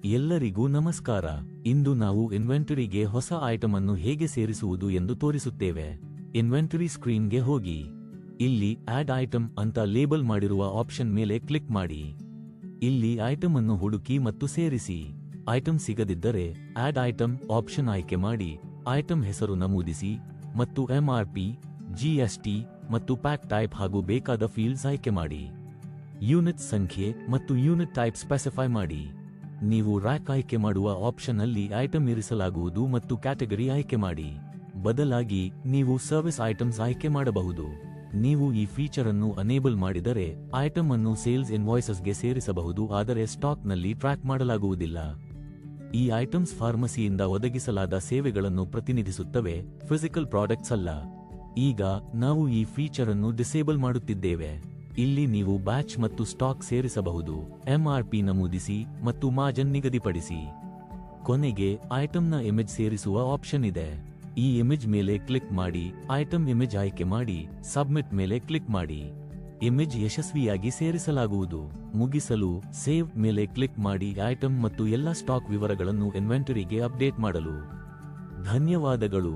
ಎಲ್ಲರಿಗೂ ನಮಸ್ಕಾರ. ಇಂದು ನಾವು ಇನ್ವೆಂಟರಿಗೆ ಹೊಸ ಐಟಂ ಅನ್ನು ಹೇಗೆ ಸೇರಿಸುವುದು ಎಂದು ತೋರಿಸುತ್ತೇವೆ. ಇನ್ವೆಂಟರಿ ಸ್ಕ್ರೀನ್ಗೆ ಹೋಗಿ ಇಲ್ಲಿ ಆಡ್ ಐಟಂ ಅಂತ ಲೇಬಲ್ ಮಾಡಿರುವ ಆಪ್ಷನ್ ಮೇಲೆ ಕ್ಲಿಕ್ ಮಾಡಿ. ಇಲ್ಲಿ ಐಟಂ ಅನ್ನು ಹುಡುಕಿ ಮತ್ತು ಸೇರಿಸಿ. ಐಟಂ ಸಿಗದಿದ್ದರೆ ಆಡ್ ಐಟಂ ಆಪ್ಷನ್ ಆಯ್ಕೆ ಮಾಡಿ ಐಟಂ ಹೆಸರು ನಮೂದಿಸಿ ಮತ್ತು MRP, GST ಮತ್ತು ಪ್ಯಾಕ್ ಟೈಪ್ ಹಾಗೂ ಬೇಕಾದ ಫೀಲ್ಡ್ಸ್ ಆಯ್ಕೆ ಮಾಡಿ. ಯೂನಿಟ್ ಸಂಖ್ಯೆ ಮತ್ತು ಯೂನಿಟ್ ಟೈಪ್ ಸ್ಪೆಸಿಫೈ ಮಾಡಿ. ನೀವು ರ್ಯಾಕ್ ಆಯ್ಕೆ ಮಾಡುವ ಆಪ್ಷನ್ ಅಲ್ಲಿ ಐಟಂ ಇರಿಸಲಾಗುವುದು ಮತ್ತು ಕ್ಯಾಟಗರಿ ಆಯ್ಕೆ ಮಾಡಿ. ಬದಲಾಗಿ ನೀವು ಸರ್ವಿಸ್ ಐಟಮ್ಸ್ ಆಯ್ಕೆ ಮಾಡಬಹುದು. ನೀವು ಈ ಫೀಚರ್ ಅನ್ನು ಅನೇಬಲ್ ಮಾಡಿದರೆ ಐಟಂ ಅನ್ನು ಸೇಲ್ಸ್ ಇನ್ವಾಯ್ಸಸ್ಗೆ ಸೇರಿಸಬಹುದು, ಆದರೆ ಸ್ಟಾಕ್ನಲ್ಲಿ ಟ್ರ್ಯಾಕ್ ಮಾಡಲಾಗುವುದಿಲ್ಲ. ಈ ಐಟಮ್ಸ್ ಫಾರ್ಮಸಿಯಿಂದ ಒದಗಿಸಲಾದ ಸೇವೆಗಳನ್ನು ಪ್ರತಿನಿಧಿಸುತ್ತವೆ, ಫಿಸಿಕಲ್ ಪ್ರಾಡಕ್ಟ್ಸ್ ಅಲ್ಲ. ಈಗ ನಾವು ಈ ಫೀಚರ್ ಅನ್ನು ಡಿಸೇಬಲ್ ಮಾಡುತ್ತಿದ್ದೇವೆ. ಇಲ್ಲಿ ನೀವು ಬ್ಯಾಚ್ ಮತ್ತು ಸ್ಟಾಕ್ ಸೇರಿಸಬಹುದು, MRP ನಮೂದಿಸಿ ಮತ್ತು ಮಾರ್ಜಿನ್ ನಿಗದಿಪಡಿಸಿ. ಕೊನೆಗೆ ಐಟಂನ ಇಮೇಜ್ ಸೇರಿಸುವ ಆಪ್ಷನ್ ಇದೆ. ಈ ಇಮೇಜ್ ಮೇಲೆ ಕ್ಲಿಕ್ ಮಾಡಿ ಐಟಂ ಇಮೇಜ್ ಆಯ್ಕೆ ಮಾಡಿ ಸಬ್ಮಿಟ್ ಮೇಲೆ ಕ್ಲಿಕ್ ಮಾಡಿ. ಇಮೇಜ್ ಯಶಸ್ವಿಯಾಗಿ ಸೇರಿಸಲಾಗುವುದು. ಮುಗಿಸಲು ಸೇವ್ ಮೇಲೆ ಕ್ಲಿಕ್ ಮಾಡಿ ಐಟಂ ಮತ್ತು ಎಲ್ಲ ಸ್ಟಾಕ್ ವಿವರಗಳನ್ನು ಇನ್ವೆಂಟರಿಗೆ ಅಪ್ಡೇಟ್ ಮಾಡಲು. ಧನ್ಯವಾದಗಳು.